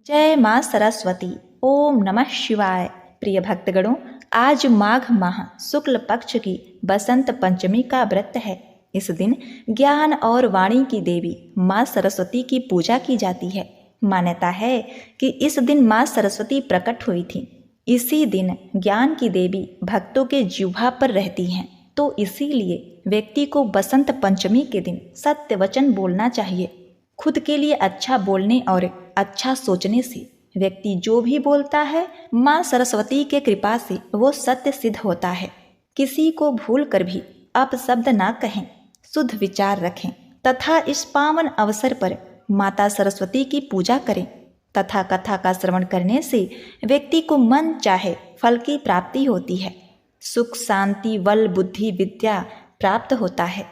जय माँ सरस्वती। ओम नमः शिवाय। प्रिय भक्तगणों, आज माघ माह शुक्ल पक्ष की बसंत पंचमी का व्रत है। इस दिन ज्ञान और वाणी की देवी माँ सरस्वती की पूजा की जाती है। मान्यता है कि इस दिन माँ सरस्वती प्रकट हुई थी। इसी दिन ज्ञान की देवी भक्तों के जिह्वा पर रहती हैं, तो इसीलिए व्यक्ति को बसंत पंचमी के दिन सत्य वचन बोलना चाहिए। खुद के लिए अच्छा बोलने और अच्छा सोचने से व्यक्ति जो भी बोलता है, माँ सरस्वती के कृपा से वो सत्य सिद्ध होता है। किसी को भूल कर भी अपशब्द ना कहें, शुद्ध विचार रखें तथा इस पावन अवसर पर माता सरस्वती की पूजा करें तथा कथा का श्रवण करने से व्यक्ति को मन चाहे फल की प्राप्ति होती है। सुख, शांति, बल, बुद्धि, विद्या प्राप्त होता है।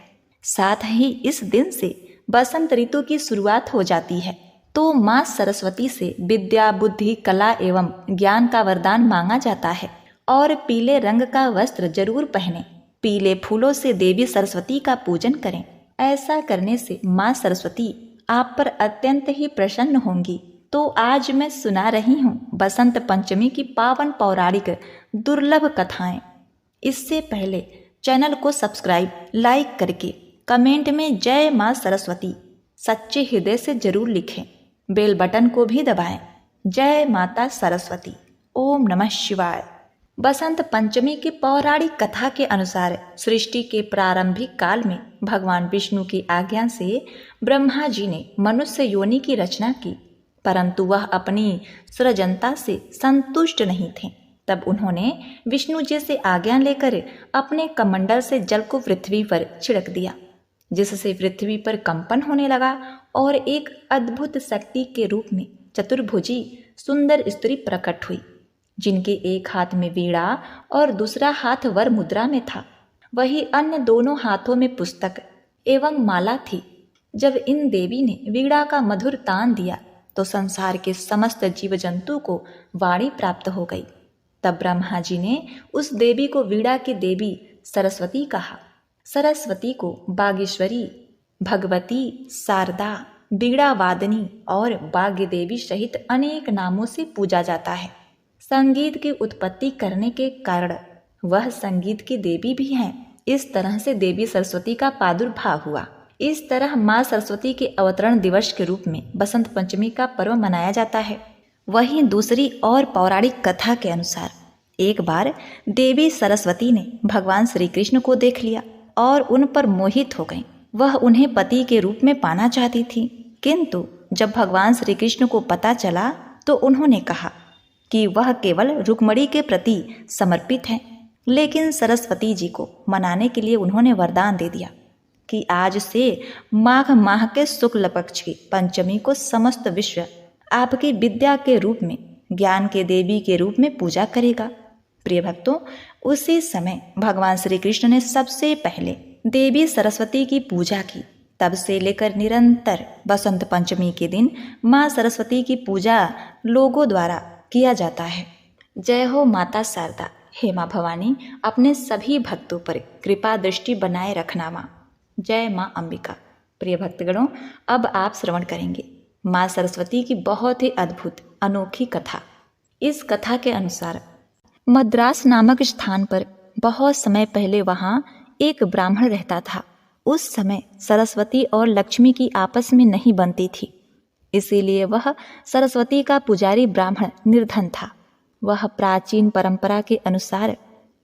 साथ ही इस दिन से बसंत ऋतु की शुरुआत हो जाती है। तो माँ सरस्वती से विद्या, बुद्धि, कला एवं ज्ञान का वरदान मांगा जाता है। और पीले रंग का वस्त्र जरूर पहने, पीले फूलों से देवी सरस्वती का पूजन करें। ऐसा करने से माँ सरस्वती आप पर अत्यंत ही प्रसन्न होंगी। तो आज मैं सुना रही हूँ बसंत पंचमी की पावन पौराणिक दुर्लभ कथाएं। इससे पहले चैनल को सब्सक्राइब, लाइक करके कमेंट में जय माँ सरस्वती सच्चे हृदय से जरूर लिखें। बेल बटन को भी दबाएं। जय माता सरस्वती। ओम नमः शिवाय। बसंत पंचमी की पौराणिक कथा के अनुसार सृष्टि के प्रारंभिक काल में भगवान विष्णु की आज्ञा से ब्रह्मा जी ने मनुष्य योनि की रचना की, परंतु वह अपनी सृजनता से संतुष्ट नहीं थे। तब उन्होंने विष्णु जी से आज्ञा लेकर अपने कमंडल से जल को पृथ्वी पर छिड़क दिया, जिससे पृथ्वी पर कंपन होने लगा और एक अद्भुत शक्ति के रूप में चतुर्भुजी सुंदर स्त्री प्रकट हुई, जिनके एक हाथ में वीणा और दूसरा हाथ वर मुद्रा में था। वही अन्य दोनों हाथों में पुस्तक एवं माला थी। जब इन देवी ने वीणा का मधुर तान दिया तो संसार के समस्त जीव जंतु को वाणी प्राप्त हो गई। तब ब्रह्मा जी ने उस देवी को वीणा की देवी सरस्वती कहा। सरस्वती को बागेश्वरी, भगवती, शारदा, वीणा वादनी और भाग्य देवी सहित अनेक नामों से पूजा जाता है। संगीत की उत्पत्ति करने के कारण वह संगीत की देवी भी हैं। इस तरह से देवी सरस्वती का प्रादुर्भाव हुआ। इस तरह माँ सरस्वती के अवतरण दिवस के रूप में बसंत पंचमी का पर्व मनाया जाता है। वहीं दूसरी और पौराणिक कथा के अनुसार एक बार देवी सरस्वती ने भगवान श्री कृष्ण को देख लिया और उन पर मोहित हो गई। वह उन्हें पति के रूप में पाना चाहती थी, किंतु जब भगवान श्री कृष्ण को पता चला तो उन्होंने कहा कि वह केवल रुक्मिणी के प्रति समर्पित हैं। लेकिन सरस्वती जी को मनाने के लिए उन्होंने वरदान दे दिया कि आज से माघ माह के शुक्ल पक्ष की पंचमी को समस्त विश्व आपकी विद्या के रूप में, ज्ञान के देवी के रूप में पूजा करेगा। प्रिय भक्तों, उसी समय भगवान श्री कृष्ण ने सबसे पहले देवी सरस्वती की पूजा की। तब से लेकर निरंतर बसंत पंचमी के दिन माँ सरस्वती की पूजा लोगों द्वारा किया जाता है। जय हो माता शारदा। हे माँ भवानी, अपने सभी भक्तों पर कृपा दृष्टि बनाए रखना माँ। जय माँ अंबिका। प्रिय भक्तगणों, अब आप श्रवण करेंगे माँ सरस्वती की बहुत ही अद्भुत अनोखी कथा। इस कथा के अनुसार मद्रास नामक स्थान पर बहुत समय पहले वहाँ एक ब्राह्मण रहता था। उस समय सरस्वती और लक्ष्मी की आपस में नहीं बनती थी, इसीलिए वह सरस्वती का पुजारी ब्राह्मण निर्धन था। वह प्राचीन परंपरा के अनुसार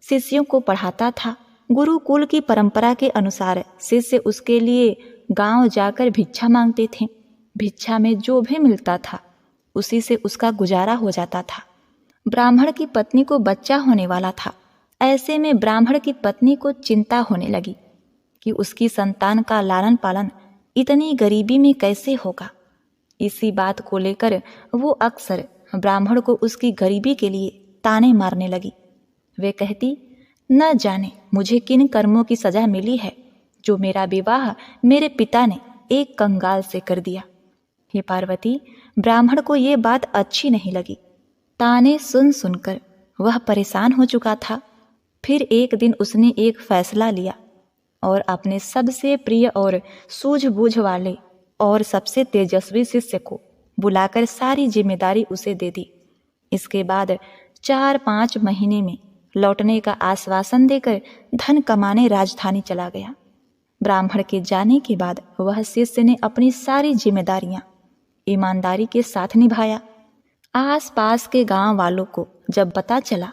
शिष्यों को पढ़ाता था। गुरुकुल की परंपरा के अनुसार शिष्य उसके लिए गांव जाकर भिक्षा मांगते थे। भिक्षा में जो भी मिलता था उसी से उसका गुजारा हो जाता था। ब्राह्मण की पत्नी को बच्चा होने वाला था। ऐसे में ब्राह्मण की पत्नी को चिंता होने लगी कि उसकी संतान का लालन पालन इतनी गरीबी में कैसे होगा। इसी बात को लेकर वो अक्सर ब्राह्मण को उसकी गरीबी के लिए ताने मारने लगी। वे कहती, न जाने मुझे किन कर्मों की सजा मिली है जो मेरा विवाह मेरे पिता ने एक कंगाल से कर दिया। हे पार्वती, ब्राह्मण को ये बात अच्छी नहीं लगी। ताने सुन सुनकर वह परेशान हो चुका था। फिर एक दिन उसने एक फैसला लिया और अपने सबसे प्रिय और सूझबूझ वाले और सबसे तेजस्वी शिष्य को बुलाकर सारी जिम्मेदारी उसे दे दी। इसके बाद 4-5 महीने में लौटने का आश्वासन देकर धन कमाने राजधानी चला गया। ब्राह्मण के जाने के बाद वह शिष्य ने अपनी सारी जिम्मेदारियां ईमानदारी के साथ निभाया। आस पास के गांव वालों को जब पता चला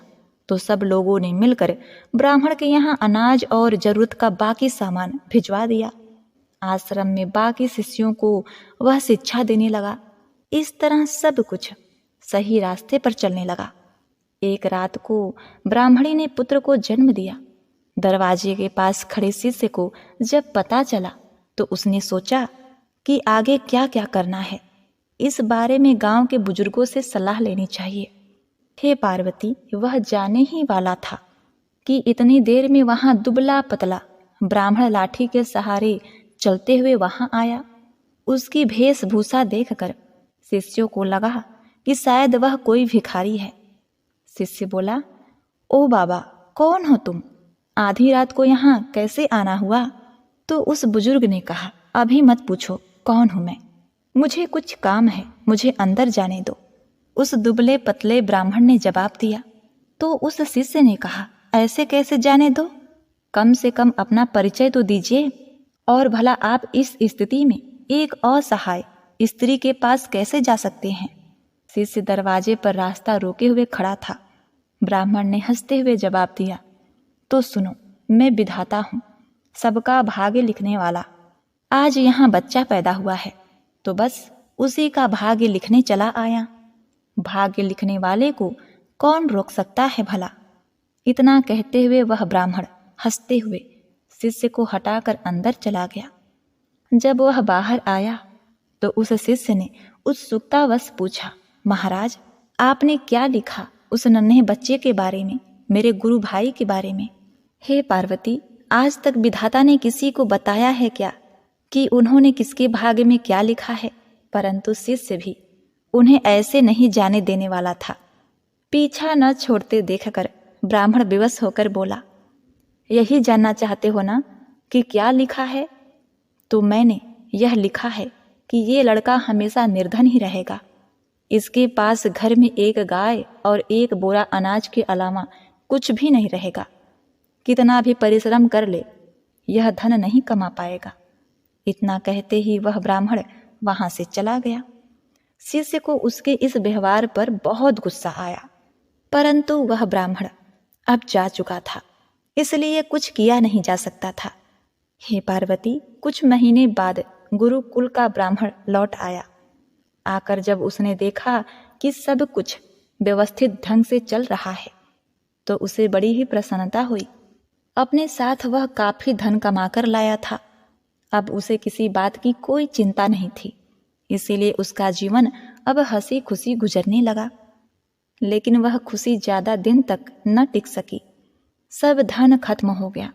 तो सब लोगों ने मिलकर ब्राह्मण के यहाँ अनाज और जरूरत का बाकी सामान भिजवा दिया। आश्रम में बाकी शिष्यों को वह शिक्षा देने लगा। इस तरह सब कुछ सही रास्ते पर चलने लगा। एक रात को ब्राह्मणी ने पुत्र को जन्म दिया। दरवाजे के पास खड़े शिष्य को जब पता चला तो उसने सोचा कि आगे क्या क्या करना है। इस बारे में गांव के बुजुर्गों से सलाह लेनी चाहिए। हे पार्वती, वह जाने ही वाला था कि इतनी देर में वहां दुबला पतला ब्राह्मण लाठी के सहारे चलते हुए वहां आया। उसकी वेशभूषा देखकर शिष्यों को लगा कि शायद वह कोई भिखारी है। शिष्य बोला, ओ बाबा, कौन हो तुम? आधी रात को यहाँ कैसे आना हुआ? तो उस बुजुर्ग ने कहा, अभी मत पूछो कौन हूं मैं, मुझे कुछ काम है, मुझे अंदर जाने दो। उस दुबले पतले ब्राह्मण ने जवाब दिया। तो उस शिष्य ने कहा, ऐसे कैसे जाने दो? कम से कम अपना परिचय तो दीजिए। और भला आप इस स्थिति में एक असहाय स्त्री के पास कैसे जा सकते हैं? शिष्य दरवाजे पर रास्ता रोके हुए खड़ा था। ब्राह्मण ने हंसते हुए जवाब दिया, तो सुनो, मैं विधाता हूँ, सबका भाग्य लिखने वाला। आज यहाँ बच्चा पैदा हुआ है तो बस उसी का भाग्य लिखने चला आया। भाग्य लिखने वाले को कौन रोक सकता है भला? इतना कहते हुए वह ब्राह्मण हंसते हुए शिष्य को हटाकर अंदर चला गया। जब वह बाहर आया तो उस शिष्य ने उत्सुकतावश पूछा, महाराज, आपने क्या लिखा उस नन्हे बच्चे के बारे में, मेरे गुरु भाई के बारे में? हे पार्वती, आज तक विधाता ने किसी को बताया है क्या कि उन्होंने किसके भाग्य में क्या लिखा है? परंतु शिष्य भी उन्हें ऐसे नहीं जाने देने वाला था। पीछा न छोड़ते देखकर ब्राह्मण विवश होकर बोला, यही जानना चाहते हो ना कि क्या लिखा है? तो मैंने यह लिखा है कि ये लड़का हमेशा निर्धन ही रहेगा। इसके पास घर में एक गाय और एक बोरा अनाज के अलावा कुछ भी नहीं रहेगा। कितना भी परिश्रम कर ले, यह धन नहीं कमा पाएगा। इतना कहते ही वह ब्राह्मण वहां से चला गया। शिष्य को उसके इस व्यवहार पर बहुत गुस्सा आया, परंतु वह ब्राह्मण अब जा चुका था, इसलिए कुछ किया नहीं जा सकता था। हे पार्वती, कुछ महीने बाद गुरुकुल का ब्राह्मण लौट आया। आकर जब उसने देखा कि सब कुछ व्यवस्थित ढंग से चल रहा है तो उसे बड़ी ही प्रसन्नता हुई। अपने साथ वह काफी धन कमाकर लाया था। अब उसे किसी बात की कोई चिंता नहीं थी, इसीलिए उसका जीवन अब हंसी खुशी गुजरने लगा। लेकिन वह खुशी ज्यादा दिन तक न टिक सकी। सब धन खत्म हो गया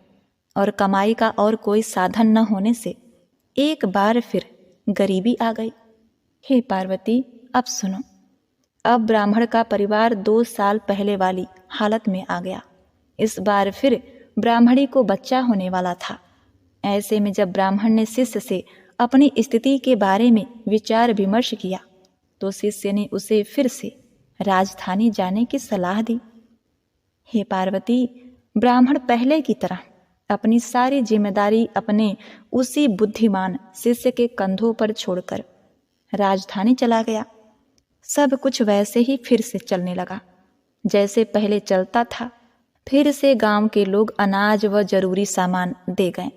और कमाई का और कोई साधन न होने से एक बार फिर गरीबी आ गई। हे पार्वती, अब सुनो। अब ब्राह्मण का परिवार 2 साल पहले वाली हालत में आ गया। इस बार फिर ब्राह्मणी को बच्चा होने वाला था। ऐसे में जब ब्राह्मण ने शिष्य से अपनी स्थिति के बारे में विचार विमर्श किया तो शिष्य ने उसे फिर से राजधानी जाने की सलाह दी। हे पार्वती, ब्राह्मण पहले की तरह अपनी सारी जिम्मेदारी अपने उसी बुद्धिमान शिष्य के कंधों पर छोड़कर राजधानी चला गया। सब कुछ वैसे ही फिर से चलने लगा जैसे पहले चलता था। फिर से गांव के लोग अनाज व जरूरी सामान दे गए।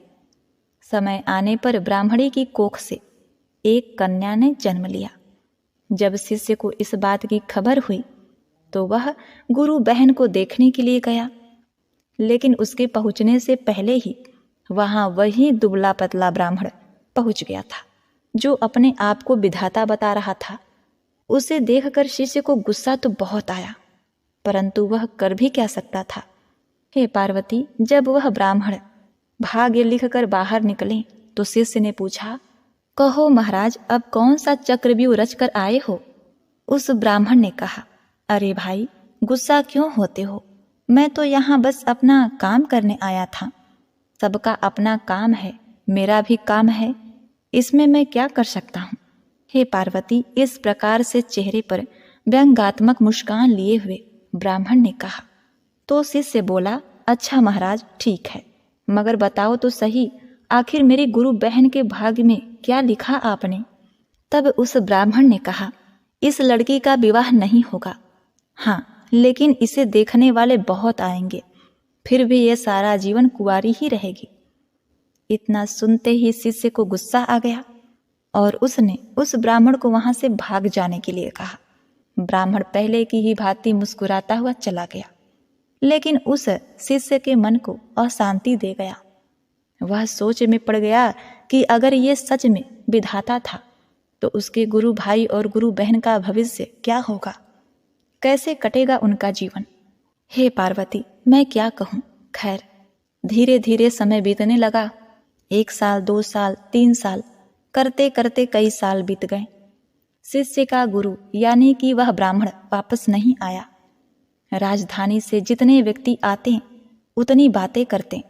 समय आने पर ब्राह्मणी की कोख से एक कन्या ने जन्म लिया। जब शिष्य को इस बात की खबर हुई तो वह गुरु बहन को देखने के लिए गया, लेकिन उसके पहुंचने से पहले ही वहां वही दुबला पतला ब्राह्मण पहुंच गया था जो अपने आप को विधाता बता रहा था। उसे देखकर शिष्य को गुस्सा तो बहुत आया, परंतु वह कर भी क्या सकता था। हे पार्वती, जब वह ब्राह्मण भाग्य लिखकर बाहर निकले तो शिष्य ने पूछा, कहो महाराज, अब कौन सा चक्रव्यूह रच कर आए हो? उस ब्राह्मण ने कहा, अरे भाई, गुस्सा क्यों होते हो? मैं तो यहाँ बस अपना काम करने आया था। सबका अपना काम है, मेरा भी काम है, इसमें मैं क्या कर सकता हूँ? हे पार्वती, इस प्रकार से चेहरे पर व्यंग्यात्मक मुस्कान लिए हुए ब्राह्मण ने कहा। तो शिष्य बोला, अच्छा महाराज, ठीक है, मगर बताओ तो सही, आखिर मेरी गुरु बहन के भाग्य में क्या लिखा आपने? तब उस ब्राह्मण ने कहा, इस लड़की का विवाह नहीं होगा। हाँ, लेकिन इसे देखने वाले बहुत आएंगे, फिर भी ये सारा जीवन कुंवारी ही रहेगी। इतना सुनते ही शिष्य को गुस्सा आ गया और उसने उस ब्राह्मण को वहां से भाग जाने के लिए कहा। ब्राह्मण पहले की ही भांति मुस्कुराता हुआ चला गया, लेकिन उस शिष्य के मन को अशांति दे गया। वह सोच में पड़ गया कि अगर ये सच में विधाता था तो उसके गुरु भाई और गुरु बहन का भविष्य क्या होगा, कैसे कटेगा उनका जीवन। हे पार्वती, मैं क्या कहूँ। खैर, धीरे धीरे समय बीतने लगा। 1 साल, 2 साल, 3 साल करते करते कई साल बीत गए। शिष्य का गुरु यानी कि वह ब्राह्मण वापस नहीं आया। राजधानी से जितने व्यक्ति आते उतनी बातें करते।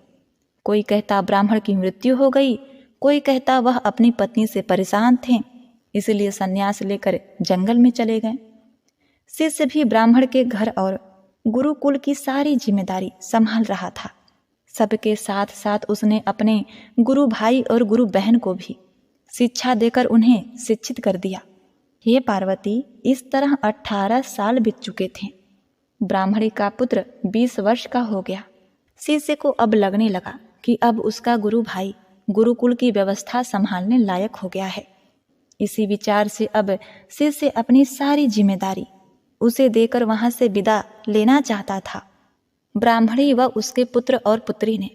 कोई कहता ब्राह्मण की मृत्यु हो गई, कोई कहता वह अपनी पत्नी से परेशान थे इसलिए संन्यास लेकर जंगल में चले गए। शिष्य भी ब्राह्मण के घर और गुरुकुल की सारी जिम्मेदारी संभाल रहा था। सबके साथ साथ उसने अपने गुरु भाई और गुरु बहन को भी शिक्षा देकर उन्हें शिक्षित कर दिया। हे पार्वती, इस तरह 18 साल बीत चुके थे। ब्राह्मणी का पुत्र 20 वर्ष का हो गया। शिष्य को अब लगने लगा कि अब उसका गुरु भाई गुरुकुल की व्यवस्था संभालने लायक हो गया है। इसी विचार से अब शिष्य अपनी सारी जिम्मेदारी उसे देकर वहां से विदा लेना चाहता था। ब्राह्मणी व उसके पुत्र और पुत्री ने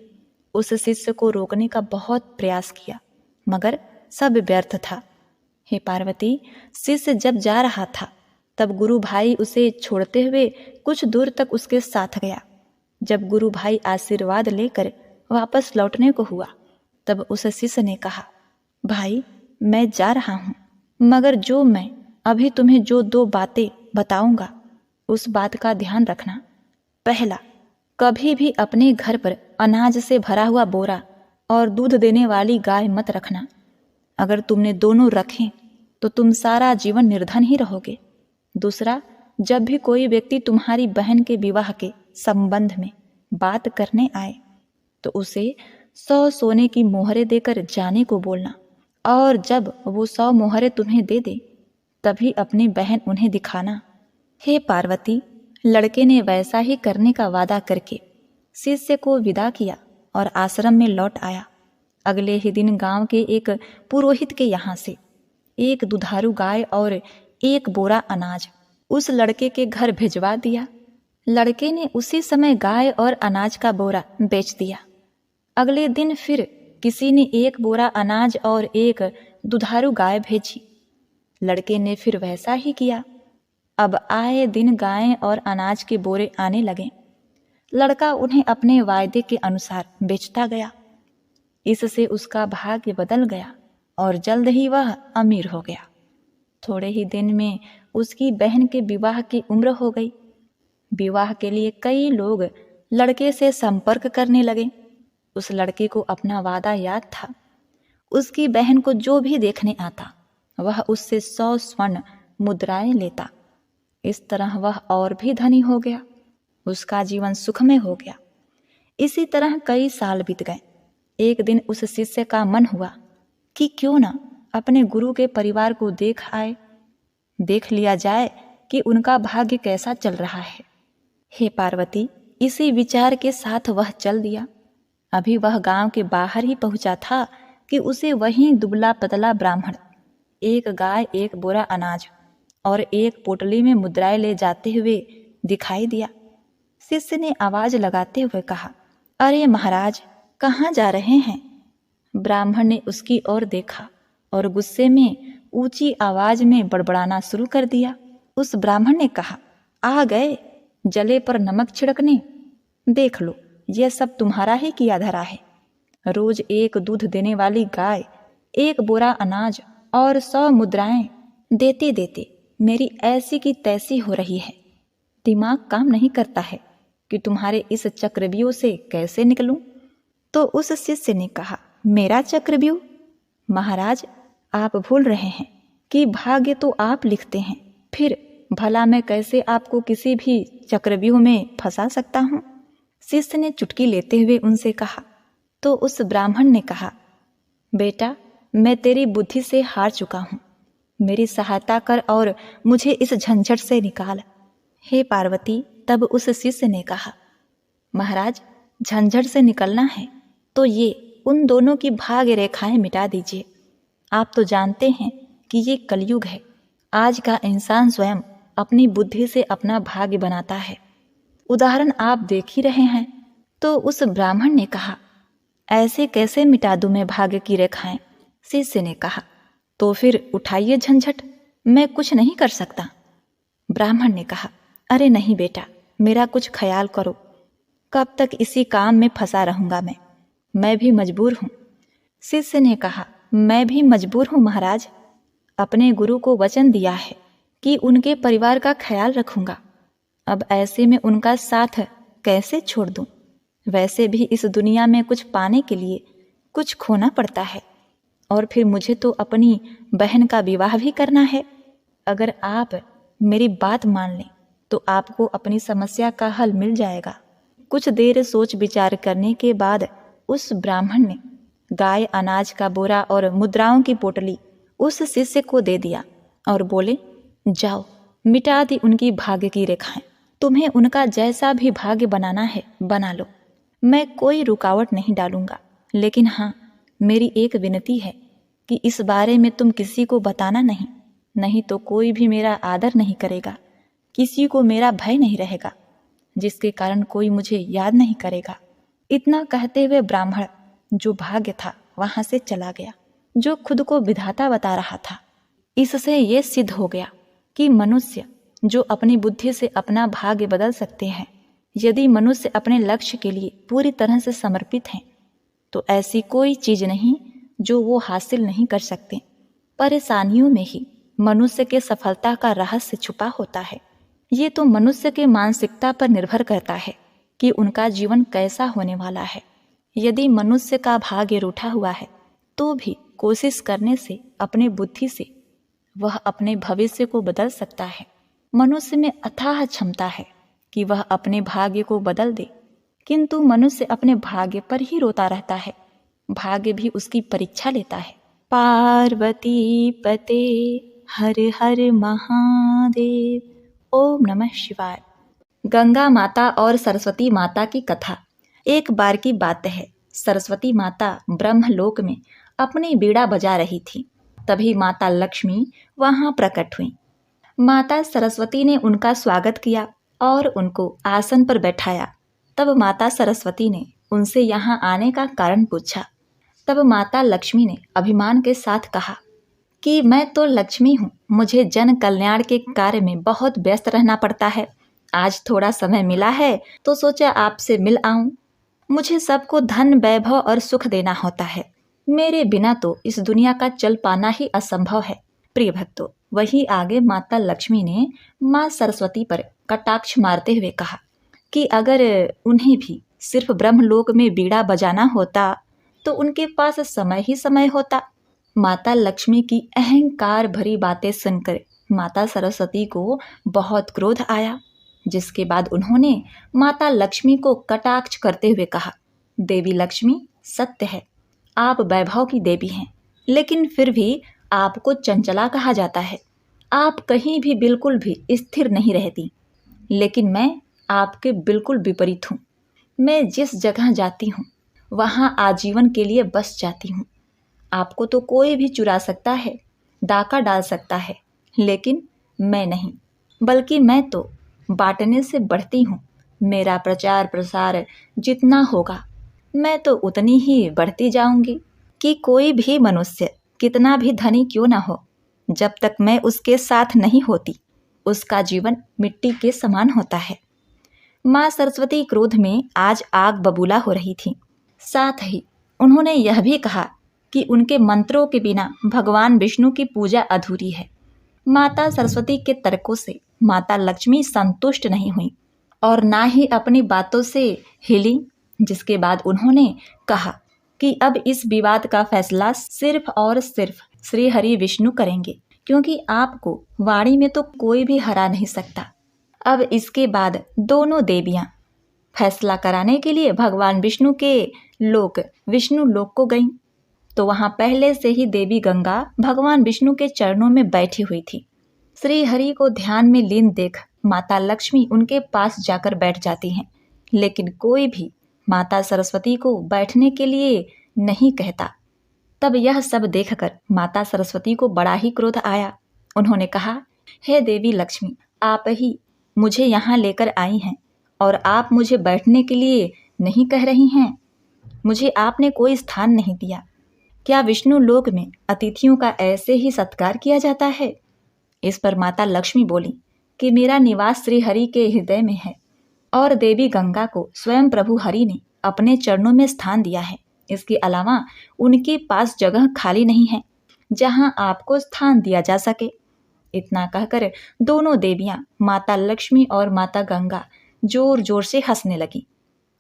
उस शिष्य को रोकने का बहुत प्रयास किया, मगर सब व्यर्थ था। हे पार्वती, शिष्य जब जा रहा था तब गुरु भाई उसे छोड़ते हुए कुछ दूर तक उसके साथ गया। जब गुरु भाई आशीर्वाद लेकर वापस लौटने को हुआ तब उस शिष्य ने कहा, भाई, मैं जा रहा हूँ, मगर जो मैं अभी तुम्हें जो 2 बातें बताऊंगा उस बात का ध्यान रखना। पहला, कभी भी अपने घर पर अनाज से भरा हुआ बोरा और दूध देने वाली गाय मत रखना। अगर तुमने दोनों रखें तो तुम सारा जीवन निर्धन ही रहोगे। दूसरा, जब भी कोई व्यक्ति तुम्हारी बहन के विवाह के संबंध में बात करने आए तो उसे 100 सोने की मोहरें देकर जाने को बोलना, और जब वो 100 मोहरें तुम्हें दे दे तभी अपनी बहन उन्हें दिखाना। हे पार्वती, लड़के ने वैसा ही करने का वादा करके शिष्य को विदा किया और आश्रम में लौट आया। अगले ही दिन गांव के एक पुरोहित के यहाँ से एक दुधारू गाय और एक बोरा अनाज उस लड़के के घर भिजवा दिया। लड़के ने उसी समय गाय और अनाज का बोरा बेच दिया। अगले दिन फिर किसी ने एक बोरा अनाज और एक दुधारू गाय भेजी। लड़के ने फिर वैसा ही किया। अब आए दिन गायें और अनाज के बोरे आने लगे। लड़का उन्हें अपने वायदे के अनुसार बेचता गया। इससे उसका भाग्य बदल गया और जल्द ही वह अमीर हो गया। थोड़े ही दिन में उसकी बहन के विवाह की उम्र हो गई। विवाह के लिए कई लोग लड़के से संपर्क करने लगे। उस लड़के को अपना वादा याद था। उसकी बहन को जो भी देखने आता वह उससे 100 स्वर्ण मुद्राएं लेता। इस तरह वह और भी धनी हो गया। उसका जीवन सुखमय हो गया। इसी तरह कई साल बीत गए। एक दिन उस शिष्य का मन हुआ कि क्यों न अपने गुरु के परिवार को देख लिया जाए कि उनका भाग्य कैसा चल रहा है। हे पार्वती, इसी विचार के साथ वह चल दिया। अभी वह गांव के बाहर ही पहुंचा था कि उसे वहीं दुबला पतला ब्राह्मण एक गाय, एक बोरा अनाज और एक पोटली में मुद्राएं ले जाते हुए दिखाई दिया। शिष्य ने आवाज लगाते हुए कहा, अरे महाराज, कहाँ जा रहे हैं? ब्राह्मण ने उसकी ओर देखा और गुस्से में ऊंची आवाज में बड़बड़ाना शुरू कर दिया। उस ब्राह्मण ने कहा, आ गए जले पर नमक छिड़कने। देख लो, यह सब तुम्हारा ही किया धरा है। रोज एक दूध देने वाली गाय, एक बोरा अनाज और 100 मुद्राएं देते देते मेरी ऐसी की तैसी हो रही है। दिमाग काम नहीं करता है कि तुम्हारे इस चक्रव्यूह से कैसे निकलूं? तो उस शिष्य ने कहा, मेरा चक्रव्यूह? महाराज, आप भूल रहे हैं कि भाग्य तो आप लिखते हैं, फिर भला मैं कैसे आपको किसी भी चक्रव्यूह में फंसा सकता हूँ। शिष्य ने चुटकी लेते हुए उनसे कहा। तो उस ब्राह्मण ने कहा, बेटा, मैं तेरी बुद्धि से हार चुका हूँ, मेरी सहायता कर और मुझे इस झंझट से निकाल। हे पार्वती, तब उस शिष्य ने कहा, महाराज, झंझट से निकलना है तो ये उन दोनों की भाग्य रेखाएं मिटा दीजिए। आप तो जानते हैं कि ये कलयुग है। आज का इंसान स्वयं अपनी बुद्धि से अपना भाग्य बनाता है। उदाहरण आप देख ही रहे हैं। तो उस ब्राह्मण ने कहा, ऐसे कैसे मिटा दूं मैं भाग्य की रेखाएं? शिष्य ने कहा, तो फिर उठाइए झंझट, मैं कुछ नहीं कर सकता। ब्राह्मण ने कहा, अरे नहीं बेटा, मेरा कुछ ख्याल करो, कब तक इसी काम में फंसा रहूंगा मैं भी मजबूर हूँ। शिष्य ने कहा, मैं भी मजबूर हूँ महाराज, अपने गुरु को वचन दिया है कि उनके परिवार का ख्याल रखूंगा। अब ऐसे में उनका साथ कैसे छोड़ दूं? वैसे भी इस दुनिया में कुछ पाने के लिए कुछ खोना पड़ता है, और फिर मुझे तो अपनी बहन का विवाह भी करना है। अगर आप मेरी बात मान लें तो आपको अपनी समस्या का हल मिल जाएगा। कुछ देर सोच विचार करने के बाद उस ब्राह्मण ने गाय, अनाज का बोरा और मुद्राओं की पोटली उस शिष्य को दे दिया और बोले, जाओ, मिटा दी उनकी भाग्य की रेखाएं। तुम्हें उनका जैसा भी भाग्य बनाना है बना लो, मैं कोई रुकावट नहीं डालूंगा। लेकिन हाँ, मेरी एक विनती है कि इस बारे में तुम किसी को बताना नहीं तो कोई भी मेरा आदर नहीं करेगा, किसी को मेरा भय नहीं रहेगा, जिसके कारण कोई मुझे याद नहीं करेगा। इतना कहते हुए ब्राह्मण जो भाग्य था वहां से चला गया, जो खुद को विधाता बता रहा था। इससे ये सिद्ध हो गया कि मनुष्य जो अपनी बुद्धि से अपना भाग्य बदल सकते हैं, यदि मनुष्य अपने लक्ष्य के लिए पूरी तरह से समर्पित हैं, तो ऐसी कोई चीज नहीं जो वो हासिल नहीं कर सकते। परेशानियों में ही मनुष्य के सफलता का रहस्य छुपा होता है। ये तो मनुष्य के मानसिकता पर निर्भर करता है कि उनका जीवन कैसा होने वाला है। यदि मनुष्य का भाग्य रूठा हुआ है तो भी कोशिश करने से, अपने बुद्धि से वह अपने भविष्य को बदल सकता है। मनुष्य में अथाह क्षमता है कि वह अपने भाग्य को बदल दे, किंतु मनुष्य अपने भाग्य पर ही रोता रहता है। भाग्य भी उसकी परीक्षा लेता है। पार्वती पते हर हर महादेव। ओम नमः शिवाय। गंगा माता और सरस्वती माता की कथा। एक बार की बात है, सरस्वती माता ब्रह्मलोक में अपनी बीड़ा बजा रही थी। तभी माता लक्ष्मी वहां प्रकट हुई। माता सरस्वती ने उनका स्वागत किया और उनको आसन पर बैठाया। तब माता सरस्वती ने उनसे यहाँ आने का कारण पूछा। तब माता लक्ष्मी ने अभिमान के साथ कहा कि मैं तो लक्ष्मी हूँ, मुझे जन कल्याण के कार्य में बहुत व्यस्त रहना पड़ता है। आज थोड़ा समय मिला है तो सोचा आपसे मिल आऊं। मुझे सबको धन, वैभव और सुख देना होता है। मेरे बिना तो इस दुनिया का चल पाना ही असंभव है। प्रिय भक्तों, वहीं आगे माता लक्ष्मी ने माँ सरस्वती पर कटाक्ष मारते हुए कहा कि अगर उन्हें भी सिर्फ ब्रह्मलोक में बीड़ा बजाना होता तो उनके पास समय ही समय होता। माता लक्ष्मी की अहंकार भरी बातें सुनकर माता सरस्वती को बहुत क्रोध आया, जिसके बाद उन्होंने माता लक्ष्मी को कटाक्ष करते हुए कहा, देवी लक्ष्मी, सत्य है आप वैभव की देवी हैं, लेकिन फिर भी आपको चंचला कहा जाता है। आप कहीं भी बिल्कुल भी स्थिर नहीं रहती। लेकिन मैं आपके बिल्कुल विपरीत हूँ। मैं जिस जगह जाती हूँ वहाँ आजीवन के लिए बस जाती हूँ। आपको तो कोई भी चुरा सकता है, डाका डाल सकता है, लेकिन मैं नहीं, बल्कि मैं तो बांटने से बढ़ती हूँ। मेरा प्रचार प्रसार जितना होगा मैं तो उतनी ही बढ़ती जाऊंगी कि कोई भी मनुष्य कितना भी धनी क्यों ना हो, जब तक मैं उसके साथ नहीं होती उसका जीवन मिट्टी के समान होता है। माँ सरस्वती क्रोध में आज आग बबूला हो रही थी। साथ ही उन्होंने यह भी कहा कि उनके मंत्रों के बिना भगवान विष्णु की पूजा अधूरी है। माता सरस्वती के तर्कों से माता लक्ष्मी संतुष्ट नहीं हुई और ना ही अपनी बातों से हिली, जिसके बाद उन्होंने कहा कि अब इस विवाद का फैसला सिर्फ और सिर्फ श्री हरि विष्णु करेंगे। क्योंकि आपको वाणी में तो कोई भी हरा नहीं सकता। अब इसके बाद दोनों देवियां फैसला कराने के लिए भगवान विष्णु के लोक विष्णु लोक को गईं। तो वहां पहले से ही देवी गंगा भगवान विष्णु के चरणों में बैठी हुई थी। श्री हरि को ध्यान में लीन देख माता लक्ष्मी उनके पास जाकर बैठ जाती हैं, लेकिन कोई भी माता सरस्वती को बैठने के लिए नहीं कहता। तब यह सब देखकर माता सरस्वती को बड़ा ही क्रोध आया। उन्होंने कहा, हे देवी लक्ष्मी, आप ही मुझे यहाँ लेकर आई हैं और आप मुझे बैठने के लिए नहीं कह रही हैं। मुझे आपने कोई स्थान नहीं दिया। क्या विष्णु लोक में अतिथियों का ऐसे ही सत्कार किया जाता है? इस पर माता लक्ष्मी बोली कि मेरा निवास श्री हरि के हृदय में है और देवी गंगा को स्वयं प्रभु हरि ने अपने चरणों में स्थान दिया है। इसके अलावा उनके पास जगह खाली नहीं है जहां आपको स्थान दिया जा सके। इतना कहकर दोनों देवियां माता लक्ष्मी और माता गंगा जोर जोर से हंसने लगी।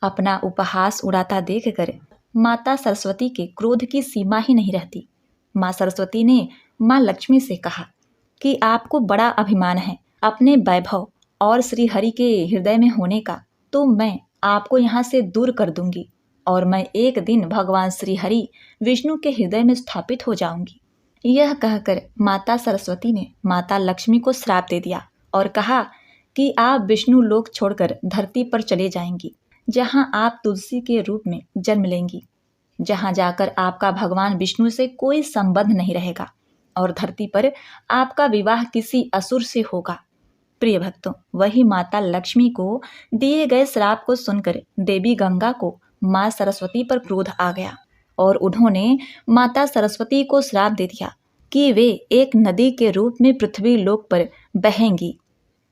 अपना उपहास उड़ाता देखकर माता सरस्वती के क्रोध की सीमा ही नहीं रहती। माँ सरस्वती ने माँ लक्ष्मी से कहा कि आपको बड़ा अभिमान है अपने वैभव और श्री हरि के हृदय में होने का, तो मैं आपको यहाँ से दूर कर दूंगी और मैं एक दिन भगवान श्री हरि विष्णु के हृदय में स्थापित हो जाऊंगी। यह कहकर माता सरस्वती ने माता लक्ष्मी को श्राप दे दिया और कहा कि आप विष्णु लोक छोड़कर धरती पर चले जाएंगी, जहां आप तुलसी के रूप में जन्म लेंगी, जहां जाकर आपका भगवान विष्णु से कोई संबंध नहीं रहेगा और धरती पर आपका विवाह किसी असुर से होगा। प्रिय भक्तों, वही माता लक्ष्मी को दिए गए श्राप को सुनकर देवी गंगा को माँ सरस्वती पर क्रोध आ गया और उन्होंने माता सरस्वती को श्राप दे दिया कि वे एक नदी के रूप में पृथ्वी लोक पर बहेंगी।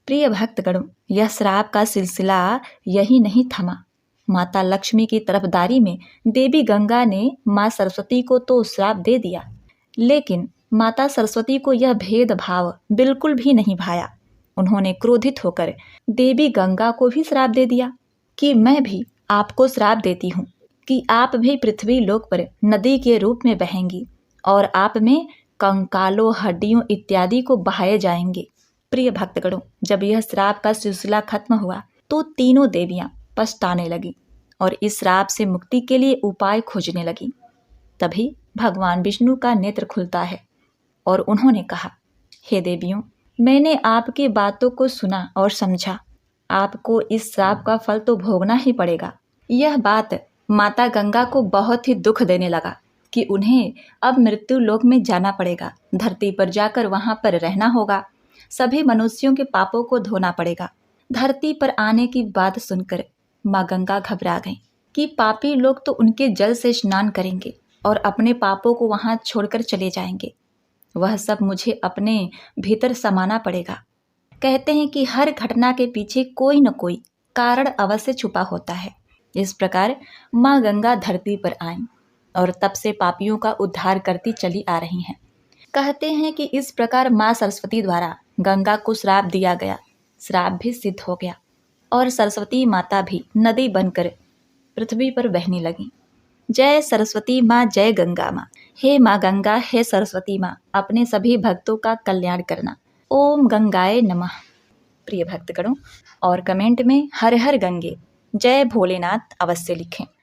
प्रिय भक्तगणों, यह श्राप का सिलसिला यही नहीं थमा। माता लक्ष्मी की तरफदारी में देवी गंगा ने माँ सरस्वती को तो श्राप दे दिया, लेकिन माता सरस्वती को यह भेदभाव बिल्कुल भी नहीं भाया। उन्होंने क्रोधित होकर देवी गंगा को भी श्राप दे दिया कि मैं भी आपको श्राप देती हूँ कि आप भी पृथ्वी लोक पर नदी के रूप में बहेंगी और आप में कंकालों, हड्डियों इत्यादि को बहाए जाएंगे। प्रिय भक्तगणों, जब यह श्राप का सिलसिला खत्म हुआ तो तीनों देवियां पछताने लगी और इस श्राप से मुक्ति के लिए उपाय खोजने लगी। तभी भगवान विष्णु का नेत्र खुलता है और उन्होंने कहा, हे देवियों, मैंने आपकी बातों को सुना और समझा। आपको इस श्राप का फल तो भोगना ही पड़ेगा। यह बात माता गंगा को बहुत ही दुख देने लगा कि उन्हें अब मृत्यु लोक में जाना पड़ेगा, धरती पर जाकर वहां पर रहना होगा, सभी मनुष्यों के पापों को धोना पड़ेगा। धरती पर आने की बात सुनकर माँ गंगा घबरा गईं कि पापी लोग तो उनके जल से स्नान करेंगे और अपने पापों को वहां छोड़कर चले जाएंगे। वह सब मुझे अपने भीतर समाना पड़ेगा। कहते हैं कि हर घटना के पीछे कोई न कोई कारण अवश्य छुपा होता है। इस प्रकार माँ गंगा धरती पर आईं और तब से पापियों का उद्धार करती चली आ रही हैं। कहते हैं कि इस प्रकार माँ सरस्वती द्वारा गंगा को श्राप दिया गया, श्राप भी सिद्ध हो गया और सरस्वती माता भी नदी बनकर पृथ्वी पर बहने लगी। जय सरस्वती माँ, जय गंगा माँ। हे माँ गंगा, हे सरस्वती माँ, अपने सभी भक्तों का कल्याण करना। ओम गंगाए नमः। प्रिय भक्तगणों, और कमेंट में हर हर गंगे, जय भोलेनाथ अवश्य लिखें।